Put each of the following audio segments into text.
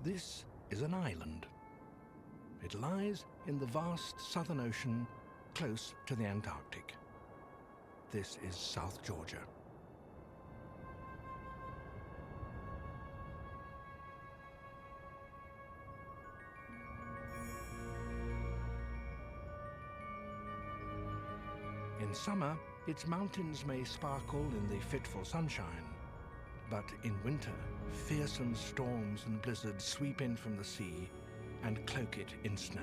This is an island. It lies in the vast Southern Ocean, close to the Antarctic. This is South Georgia. In summer, its mountains may sparkle in the fitful sunshine, but in winter, fearsome storms and blizzards sweep in from the sea and cloak it in snow.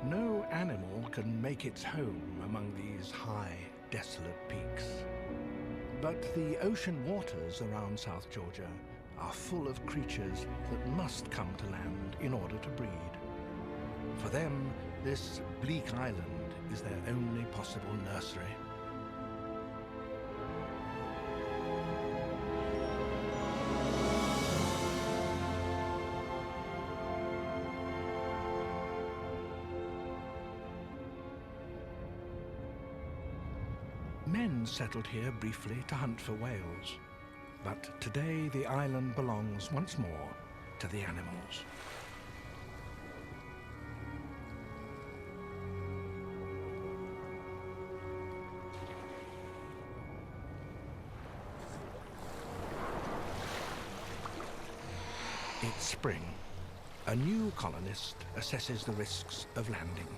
No animal can make its home among these high, desolate peaks. But the ocean waters around South Georgia are full of creatures that must come to land in order to breed. For them, this bleak island is their only possible nursery. Men settled here briefly to hunt for whales, but today the island belongs once more to the animals. It's spring. A new colonist assesses the risks of landing.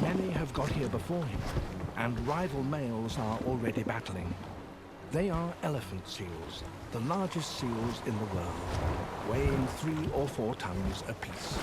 Many have got here before him, and rival males are already battling. They are elephant seals, the largest seals in the world, weighing 3 or 4 tons apiece.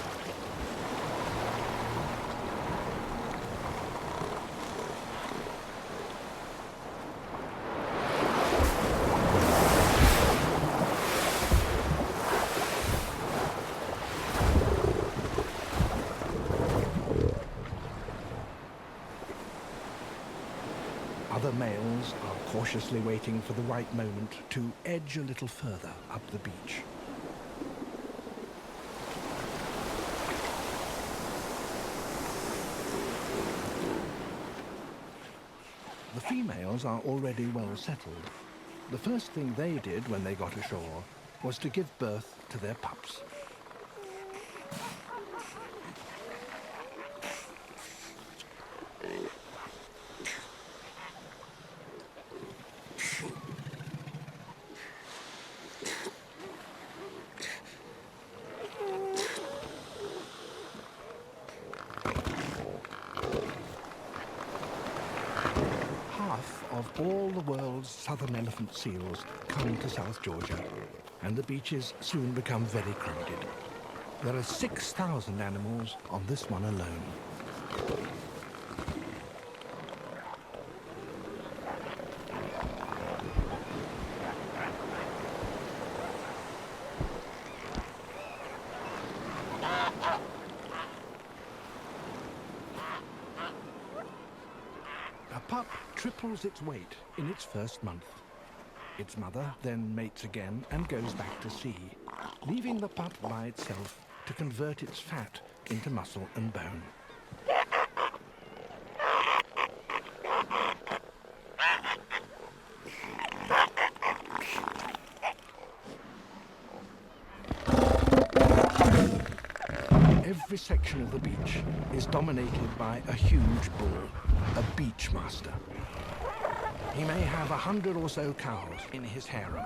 Other males are cautiously waiting for the right moment to edge a little further up the beach. The females are already well settled. The first thing they did when they got ashore was to give birth to their pups. Of all the world's southern elephant seals come to South Georgia, and the beaches soon become very crowded. There are 6,000 animals on this one alone. A pup triples its weight in its first month. Its mother then mates again and goes back to sea, leaving the pup by itself to convert its fat into muscle and bone. Every section of the beach is dominated by a huge bull, a beach master. He may have 100 or so cows in his harem.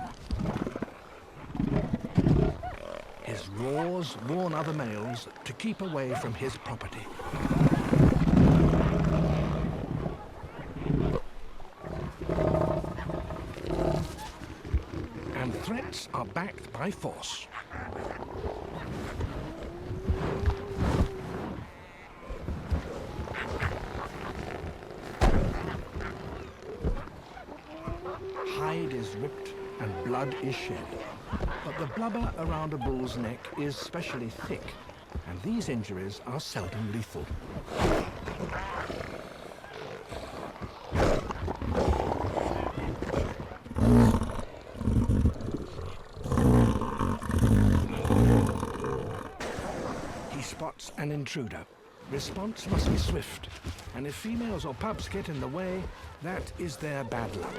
His roars warn other males to keep away from his property. And threats are backed by force. hide is ripped and blood is shed. But the blubber around a bull's neck is specially thick, and these injuries are seldom lethal. He spots an intruder. Response must be swift, and if females or pups get in the way, that is their bad luck.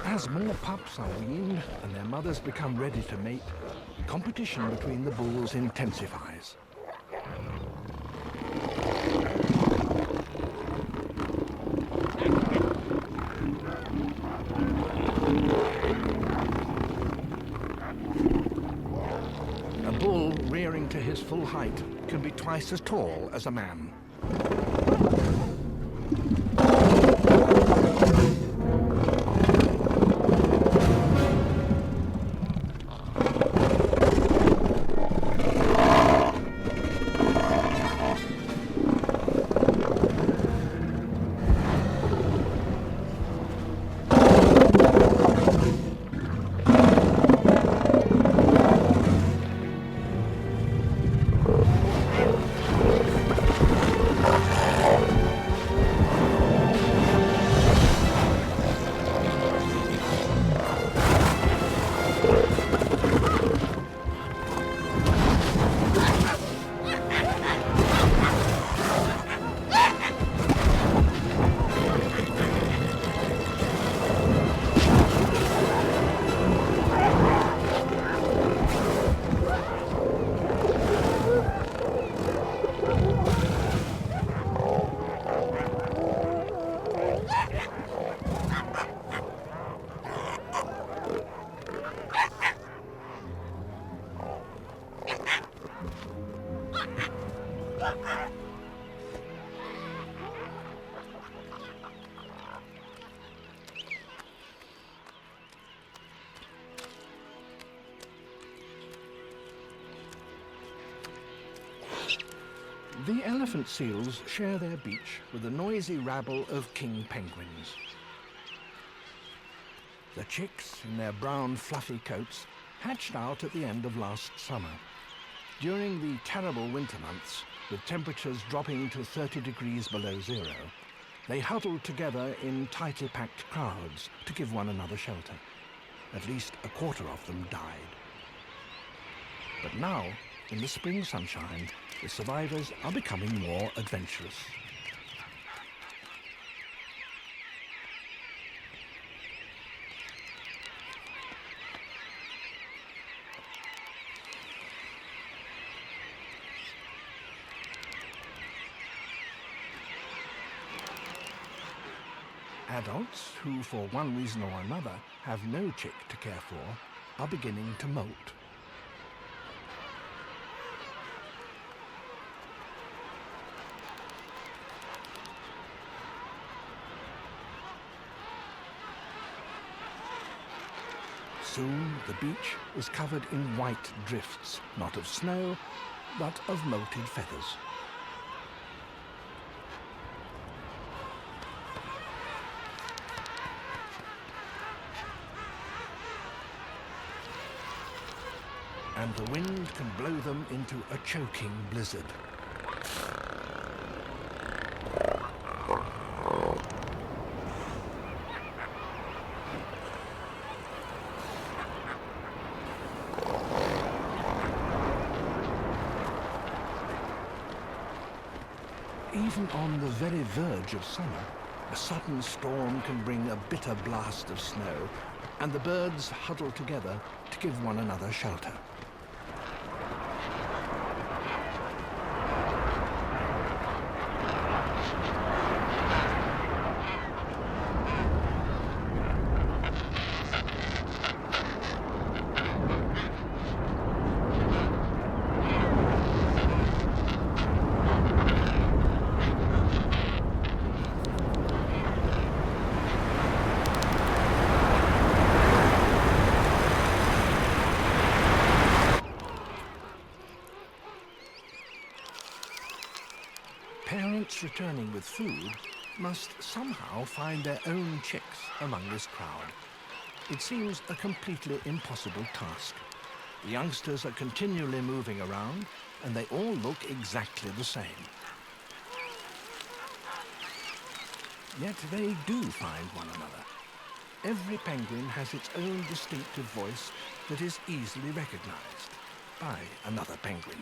As more pups are weaned and their mothers become ready to mate, competition between the bulls intensifies. A bull rearing to his full height can be twice as tall as a man. The elephant seals share their beach with a noisy rabble of king penguins. The chicks, in their brown fluffy coats, hatched out at the end of last summer. During the terrible winter months, with temperatures dropping to 30 degrees below zero, they huddled together in tightly packed crowds to give one another shelter. At least a quarter of them died. But now, in the spring sunshine, the survivors are becoming more adventurous. Adults who, for one reason or another, have no chick to care for, are beginning to molt. Soon the beach is covered in white drifts, not of snow, but of molted feathers. And the wind can blow them into a choking blizzard. Even on the very verge of summer, a sudden storm can bring a bitter blast of snow, and the birds huddle together to give one another shelter. Parents returning with food must somehow find their own chicks among this crowd. It seems a completely impossible task. The youngsters are continually moving around, and they all look exactly the same. Yet they do find one another. Every penguin has its own distinctive voice that is easily recognized by another penguin.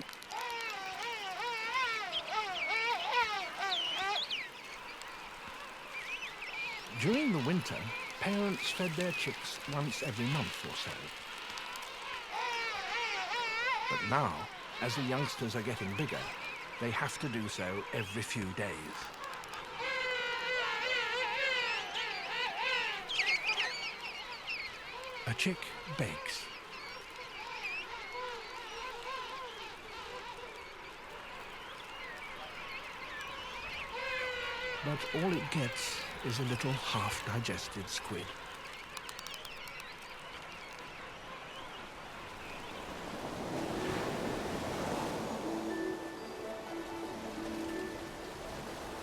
During the winter, parents fed their chicks once every month or so. But now, as the youngsters are getting bigger, they have to do so every few days. A chick begs. But all it gets is a little half-digested squid.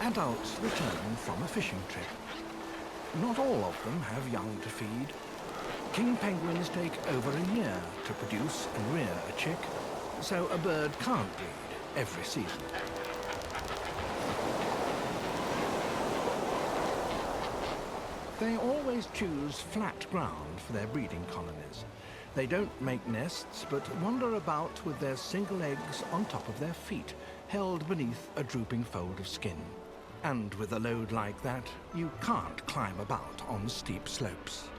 Adults return from a fishing trip. Not all of them have young to feed. King penguins take over a year to produce and rear a chick, so a bird can't breed every season. They always choose flat ground for their breeding colonies. They don't make nests, but wander about with their single eggs on top of their feet, held beneath a drooping fold of skin. And with a load like that, you can't climb about on steep slopes.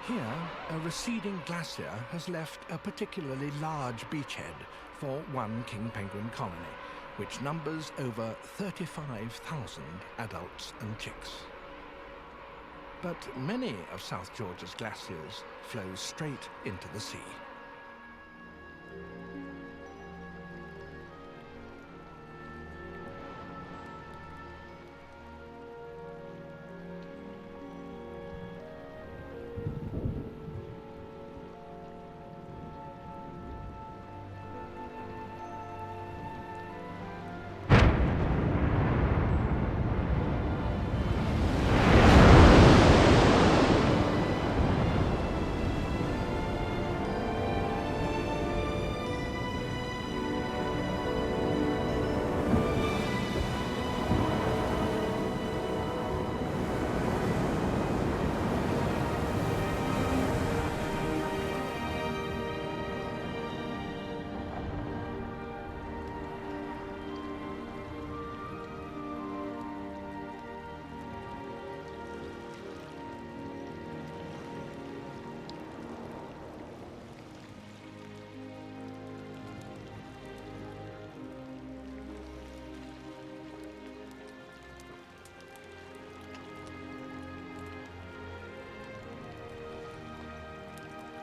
Here, a receding glacier has left a particularly large beachhead for one king penguin colony, which numbers over 35,000 adults and chicks. But many of South Georgia's glaciers flow straight into the sea.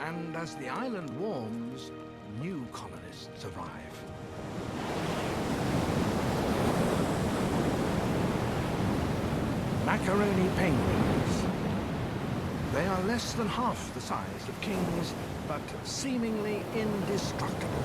And as the island warms, new colonists arrive. Macaroni penguins. They are less than half the size of kings, but seemingly indestructible.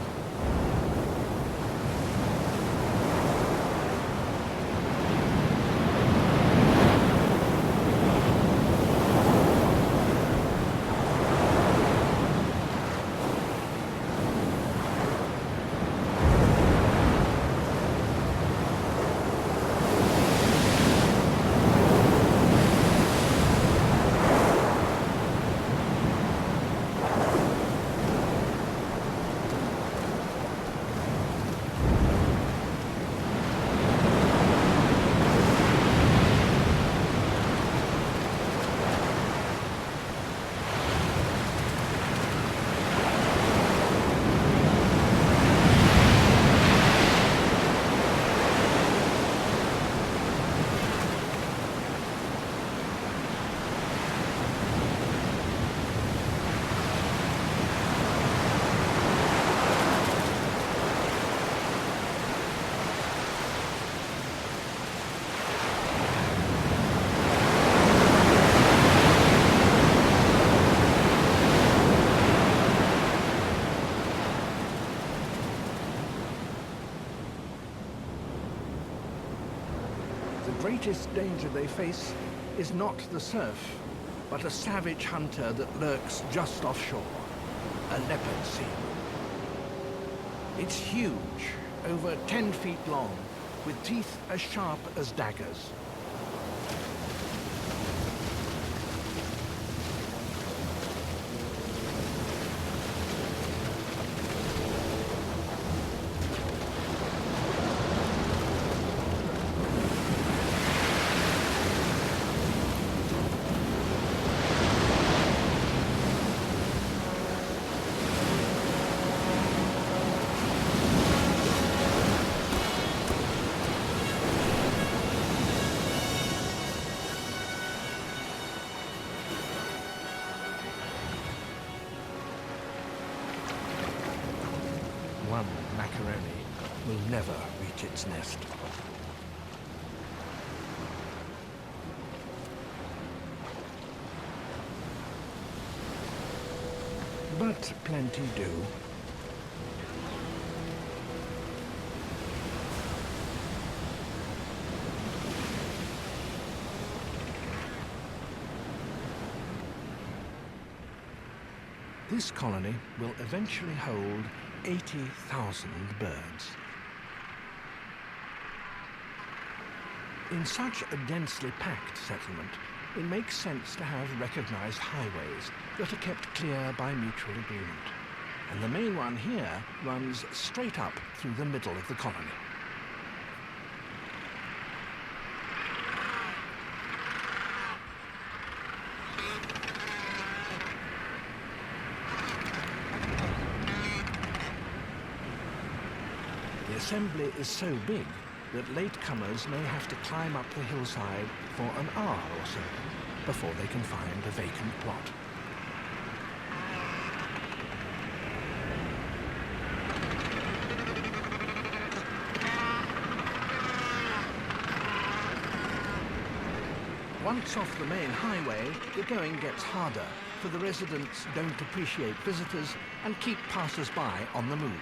greatest danger they face is not the surf, but a savage hunter that lurks just offshore, a leopard seal. It's huge, over 10 feet long, with teeth as sharp as daggers. One macaroni will never reach its nest. But plenty do. This colony will eventually hold 80,000 birds. In such a densely packed settlement, it makes sense to have recognized highways that are kept clear by mutual agreement. And the main one here runs straight up through the middle of the colony. The assembly is so big that latecomers may have to climb up the hillside for an hour or so before they can find a vacant plot. Once off the main highway, the going gets harder, for the residents don't appreciate visitors and keep passers-by on the move.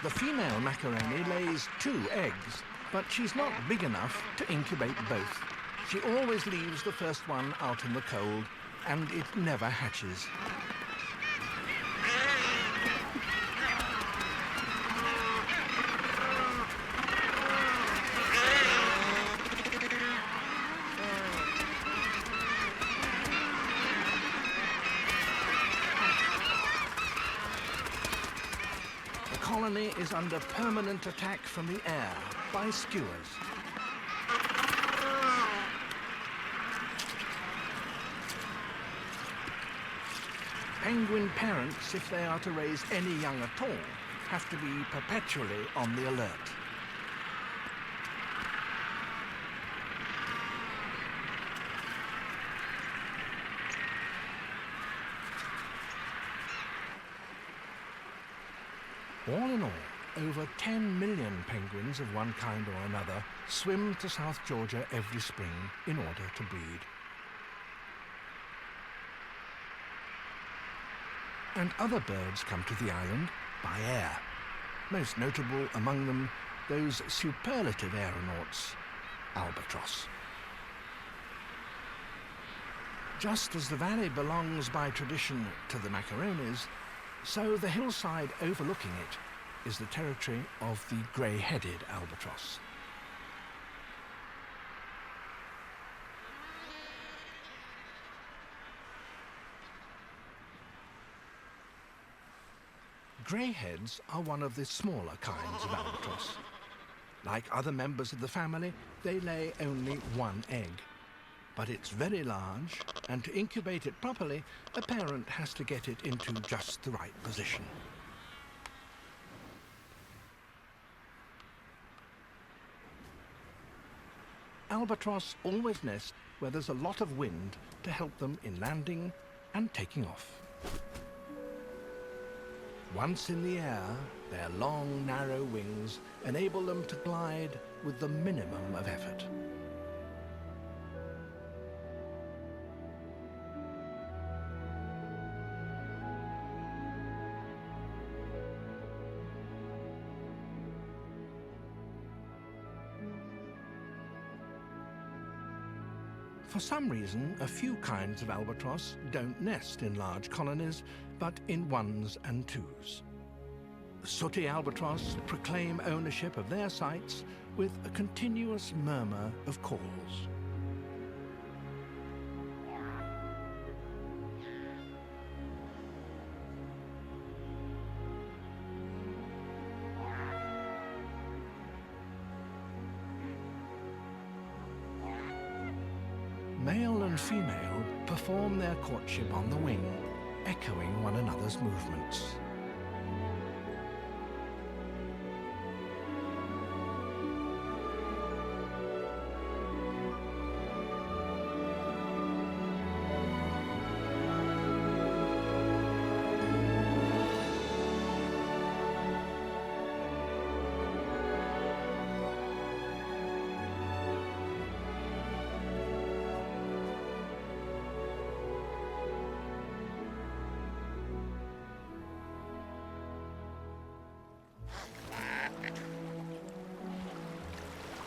The female macaroni lays 2 eggs, but she's not big enough to incubate both. She always leaves the first one out in the cold, and it never hatches. The colony is under permanent attack from the air by skuas. Penguin parents, if they are to raise any young at all, have to be perpetually on the alert. All in all, over 10 million penguins of one kind or another swim to South Georgia every spring in order to breed. And other birds come to the island by air. Most notable among them, those superlative aeronauts, albatross. Just as the valley belongs by tradition to the Macaronis, so the hillside overlooking it is the territory of the grey-headed albatross. Greyheads are one of the smaller kinds of albatross. Like other members of the family, they lay only 1 egg. But it's very large, and to incubate it properly, a parent has to get it into just the right position. Albatross always nest where there's a lot of wind to help them in landing and taking off. Once in the air, their long, narrow wings enable them to glide with the minimum of effort. For some reason, a few kinds of albatross don't nest in large colonies, but in ones and twos. Sooty albatross proclaim ownership of their sites with a continuous murmur of calls. Male and female perform their courtship on the wing, echoing one another's movements.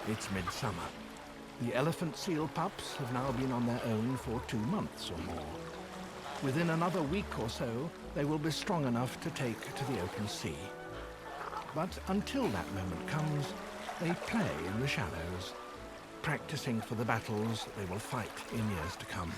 It's midsummer. The elephant seal pups have now been on their own for 2 months or more. Within another week or so, they will be strong enough to take to the open sea. But until that moment comes, they play in the shallows, practicing for the battles they will fight in years to come.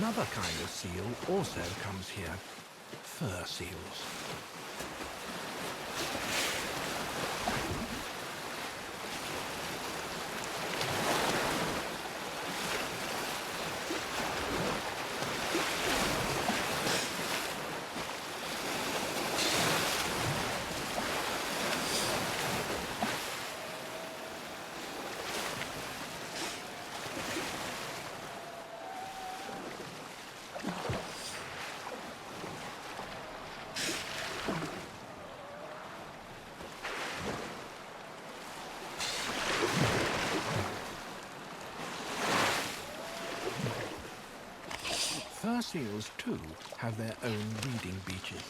Another kind of seal also comes here, fur seals. Fur seals, too, have their own breeding beaches.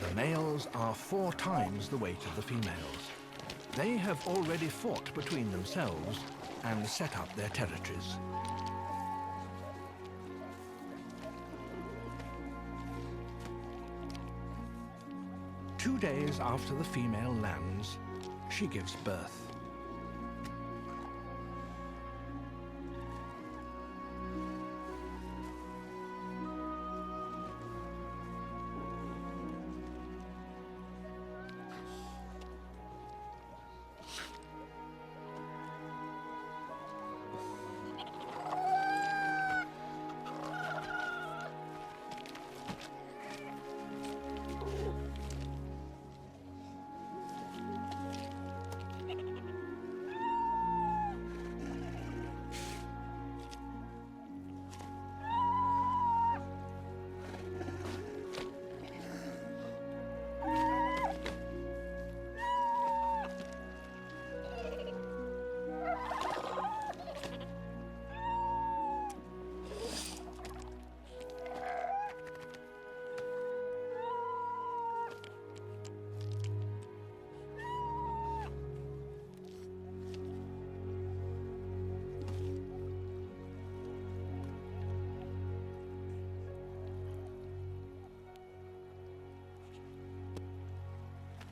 The males are 4 times the weight of the females. They have already fought between themselves and set up their territories. Two days after the female lands, she gives birth.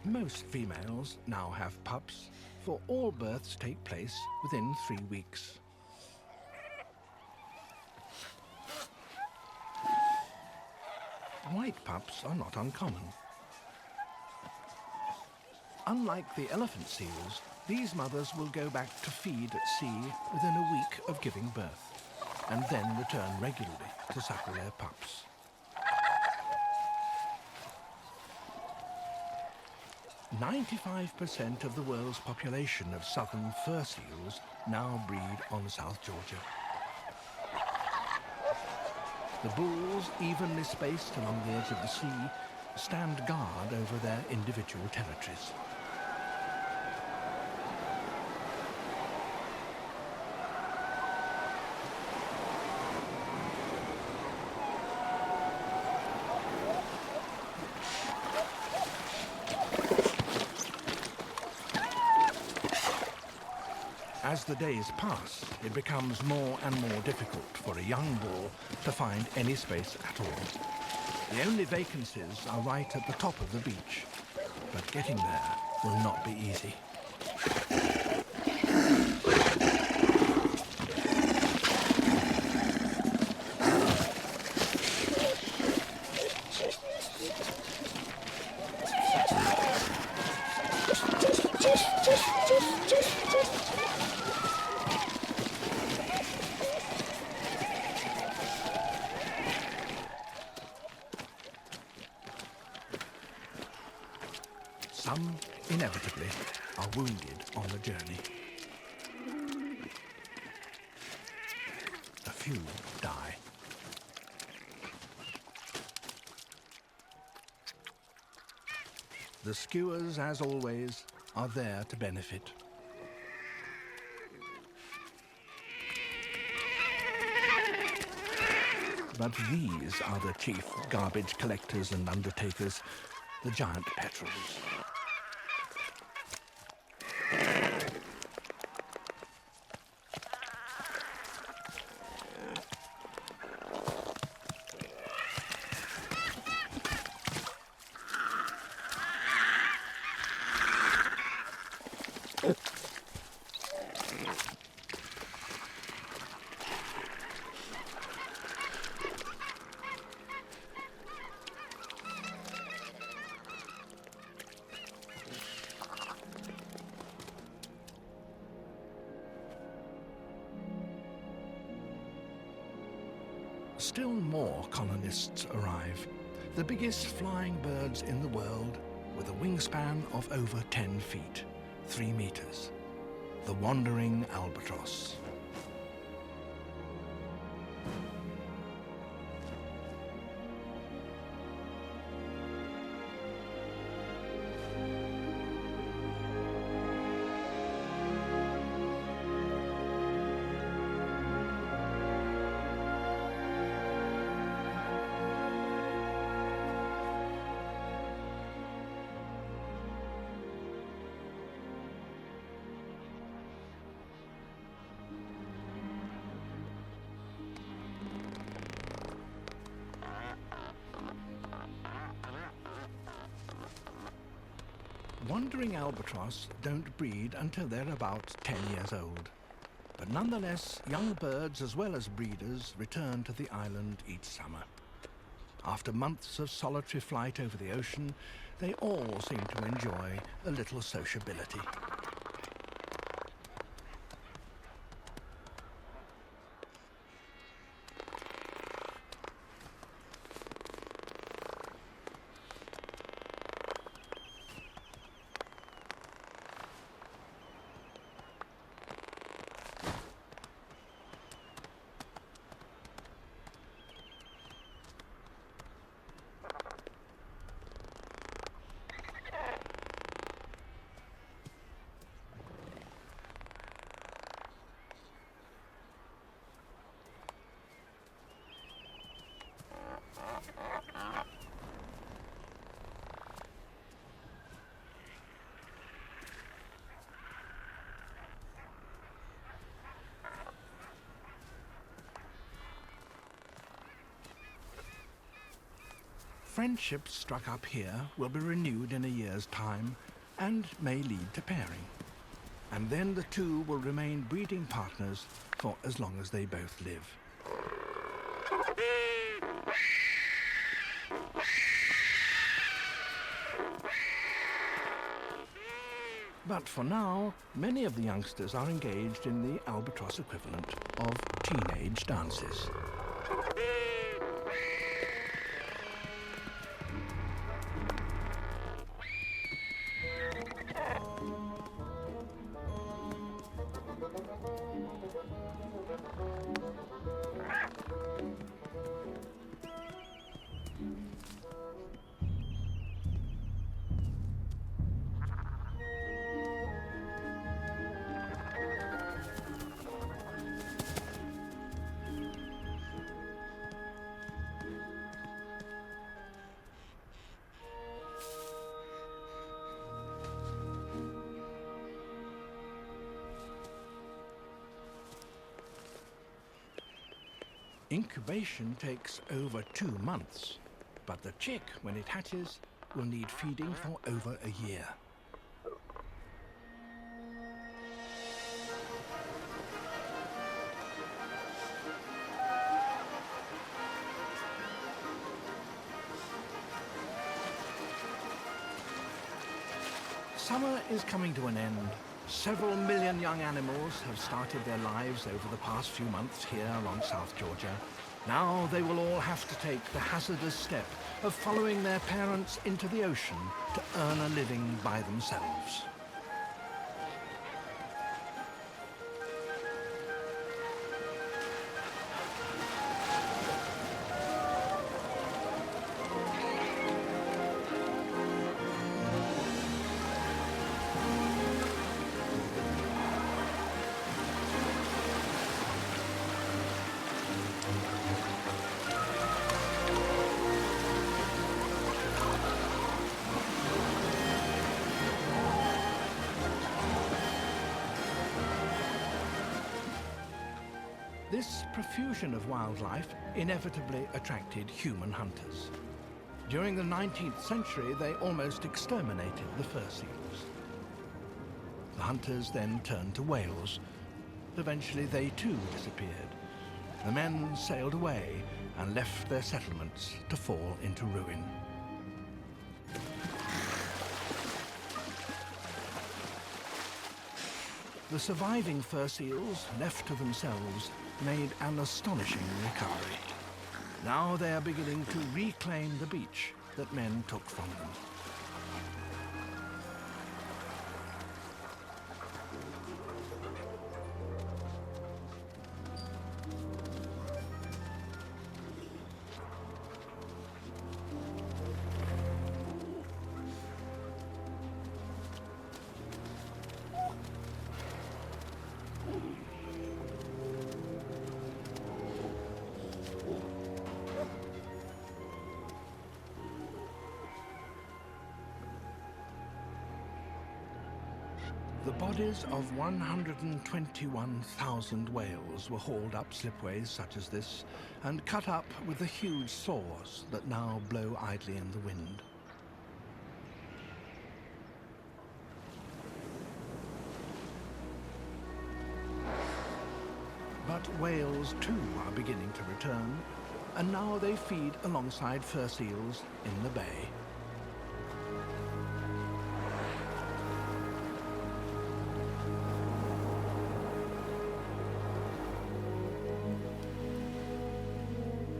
Most females now have pups, for all births take place within 3 weeks. white pups are not uncommon. Unlike the elephant seals, these mothers will go back to feed at sea within a week of giving birth, and then return regularly to suckle their pups. "95% of the world's population of southern fur seals now breed on South Georgia. The bulls, evenly spaced along the edge of the sea, stand guard over their individual territories. As the days pass, it becomes more and more difficult for a young bull to find any space at all. The only vacancies are right at the top of the beach, but getting there will not be easy. Some, inevitably, are wounded on the journey. A few die. The skuas, as always, are there to benefit. But these are the chief garbage collectors and undertakers, the giant petrels. Still more colonists arrive, the biggest flying birds in the world, with a wingspan of over 10 feet, 3 meters, the wandering albatross. Wandering albatross don't breed until they're about 10 years old. But nonetheless, young birds as well as breeders return to the island each summer. After months of solitary flight over the ocean, they all seem to enjoy a little sociability. Friendships struck up here will be renewed in a year's time and may lead to pairing. And then the two will remain breeding partners for as long as they both live. But for now, many of the youngsters are engaged in the albatross equivalent of teenage dances. Incubation takes over 2 months, but the chick, when it hatches, will need feeding for over a year. Summer is coming to an end. Several million young animals have started their lives over the past few months here on South Georgia. Now they will all have to take the hazardous step of following their parents into the ocean to earn a living by themselves. This profusion of wildlife inevitably attracted human hunters. During the 19th century, they almost exterminated the fur seals. The hunters then turned to whales. Eventually, they too disappeared. The men sailed away and left their settlements to fall into ruin. The surviving fur seals, left to themselves, made an astonishing recovery. Now they are beginning to reclaim the beach that men took from them. The bodies of 121,000 whales were hauled up slipways such as this and cut up with the huge saws that now blow idly in the wind. But whales too are beginning to return, and now they feed alongside fur seals in the bay.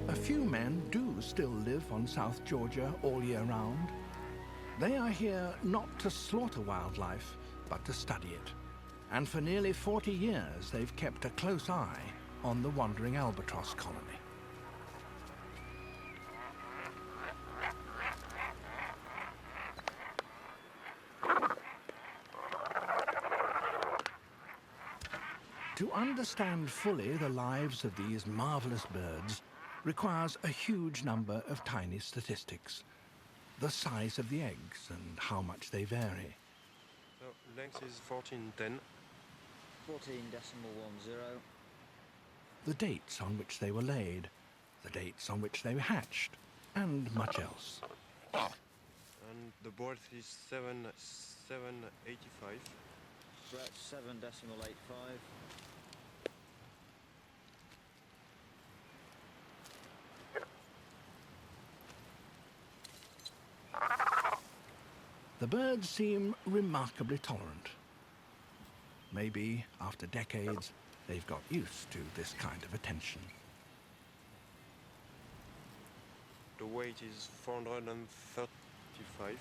A few men do still live on South Georgia all year round. They are here not to slaughter wildlife, but to study it. And for nearly 40 years, they've kept a close eye on the wandering albatross colony. To understand fully the lives of these marvelous birds requires a huge number of tiny statistics. The size of the eggs and how much they vary. So length is 1410. 14.10. The dates on which they were laid, the dates on which they were hatched, and much else. And the birth is 785. Correct, 7.85. The birds seem remarkably tolerant. Maybe, after decades, they've got used to this kind of attention. The weight is 435.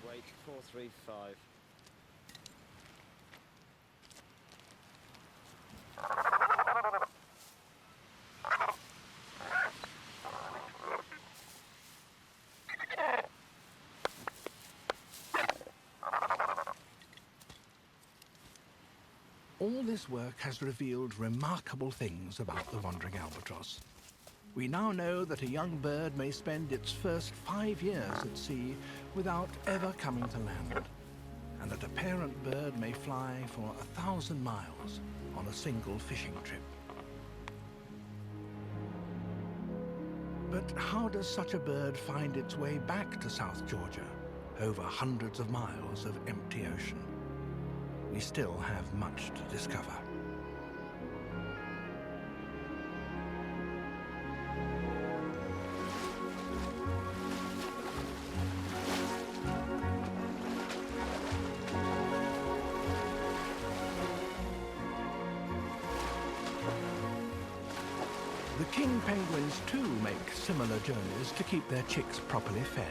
Weight 435. All this work has revealed remarkable things about the wandering albatross. We now know that a young bird may spend its first 5 years at sea without ever coming to land, and that a parent bird may fly for 1,000 miles on a single fishing trip. But how does such a bird find its way back to South Georgia, over hundreds of miles of empty ocean? We still have much to discover. The king penguins too make similar journeys to keep their chicks properly fed.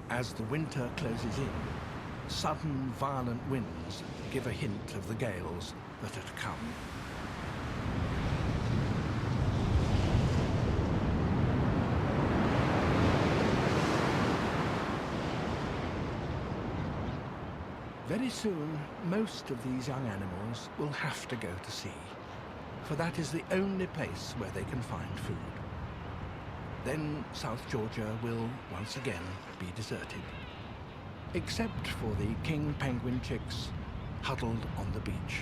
As the winter closes in, sudden violent winds give a hint of the gales that are to come. Very soon, most of these young animals will have to go to sea, for that is the only place where they can find food. Then South Georgia will once again be deserted, except for the king penguin chicks huddled on the beach.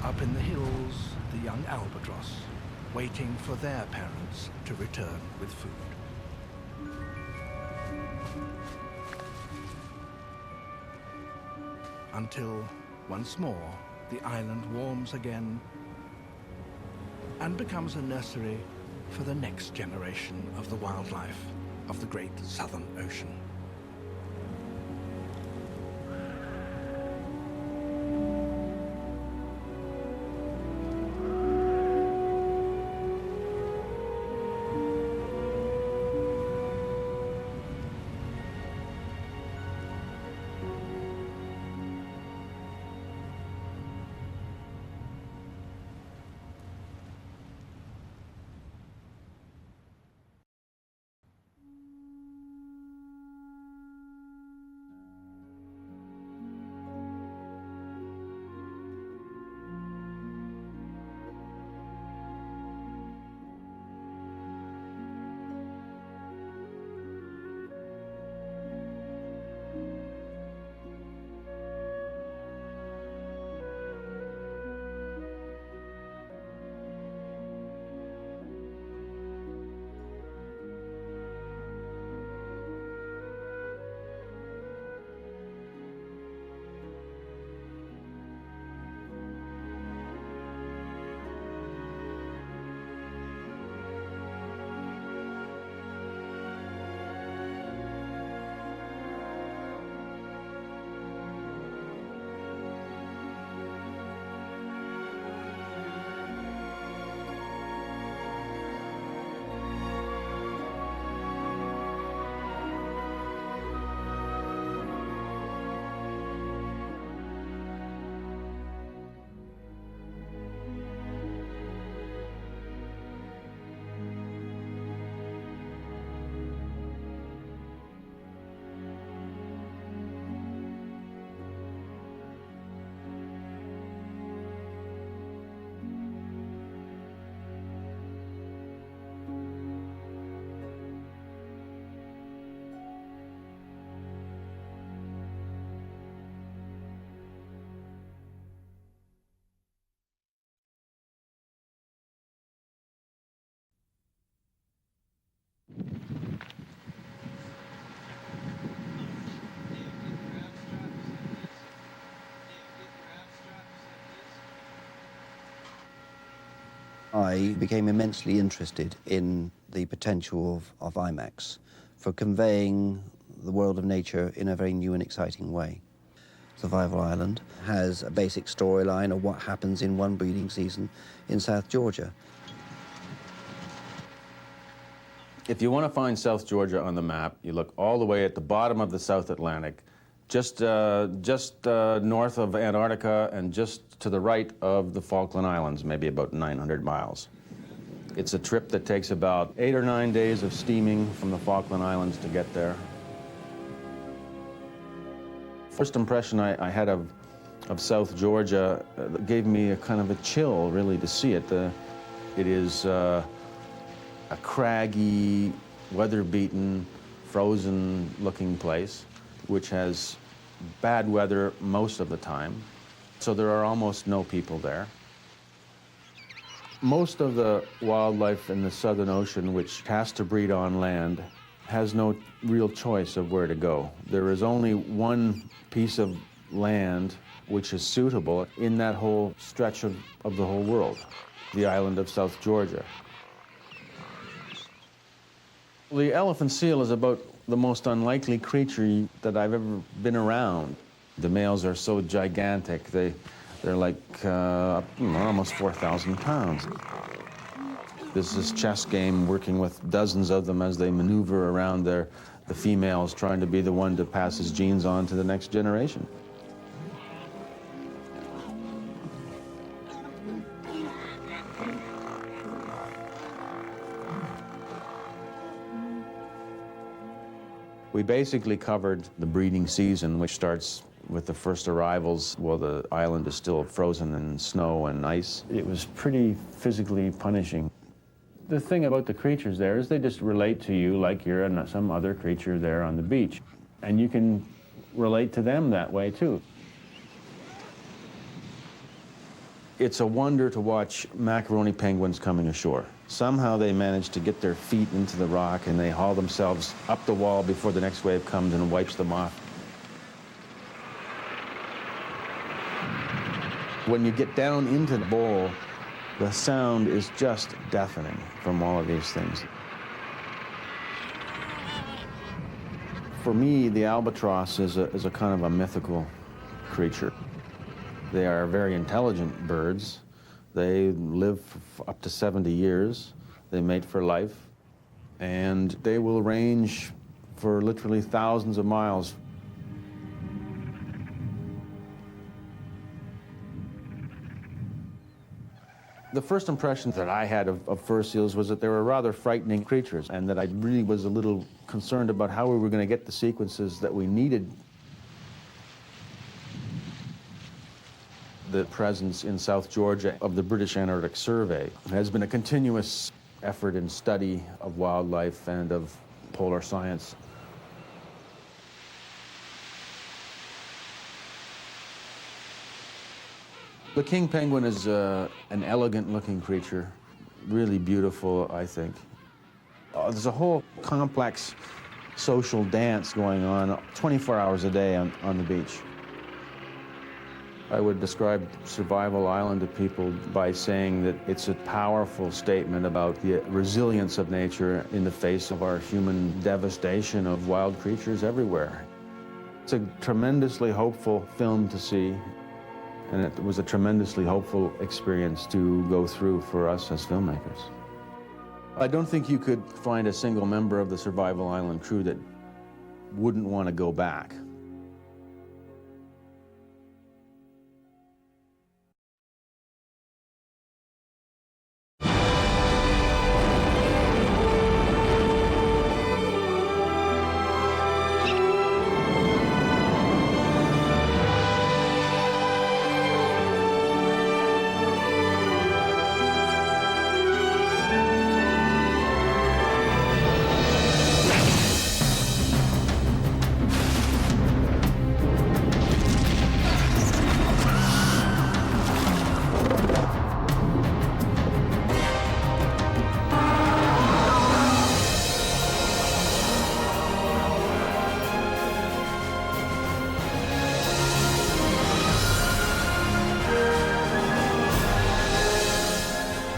Up in the hills, the young albatross, waiting for their parents to return with food. Until, once more, the island warms again and becomes a nursery for the next generation of the wildlife of the great Southern Ocean. I became immensely interested in the potential of IMAX for conveying the world of nature in a very new and exciting way. Survival Island has a basic storyline of what happens in one breeding season in South Georgia. If you want to find South Georgia on the map, you look all the way at the bottom of the South Atlantic, just north of Antarctica and just to the right of the Falkland Islands, maybe about 900 miles. It's a trip that takes about 8 or 9 days of steaming from the Falkland Islands to get there. First impression I had of South Georgia gave me a kind of a chill, really, to see it. It is a craggy, weather-beaten, frozen-looking place, which has bad weather most of the time, so there are almost no people there. Most of the wildlife in the Southern Ocean, which has to breed on land, has no real choice of where to go. There is only one piece of land which is suitable in that whole stretch of the whole world, the island of South Georgia. The elephant seal is about the most unlikely creature that I've ever been around. The males are so gigantic, they're like almost 4,000 pounds. There's this chess game working with dozens of them as they maneuver around the females, trying to be the one to pass his genes on to the next generation. We basically covered the breeding season, which starts with the first arrivals while the island is still frozen in snow and ice. It was pretty physically punishing. The thing about the creatures there is they just relate to you like you're some other creature there on the beach. And you can relate to them that way, too. It's a wonder to watch macaroni penguins coming ashore. Somehow they manage to get their feet into the rock and they haul themselves up the wall before the next wave comes and wipes them off. When you get down into the bowl, the sound is just deafening from all of these things. For me, the albatross is a kind of a mythical creature. They are very intelligent birds. They live up to 70 years. They mate for life. And they will range for literally thousands of miles. The first impression that I had of fur seals was that they were rather frightening creatures, and that I really was a little concerned about how we were going to get the sequences that we needed. The presence in South Georgia of the British Antarctic Survey has been a continuous effort in study of wildlife and of polar science. The king penguin is an elegant-looking creature, really beautiful, I think. There's a whole complex social dance going on 24 hours a day on the beach. I would describe Survival Island to people by saying that it's a powerful statement about the resilience of nature in the face of our human devastation of wild creatures everywhere. It's a tremendously hopeful film to see, and it was a tremendously hopeful experience to go through for us as filmmakers. I don't think you could find a single member of the Survival Island crew that wouldn't want to go back.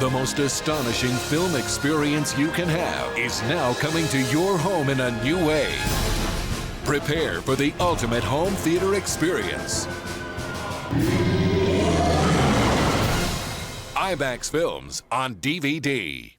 The most astonishing film experience you can have is now coming to your home in a new way. Prepare for the ultimate home theater experience. IMAX Films on DVD.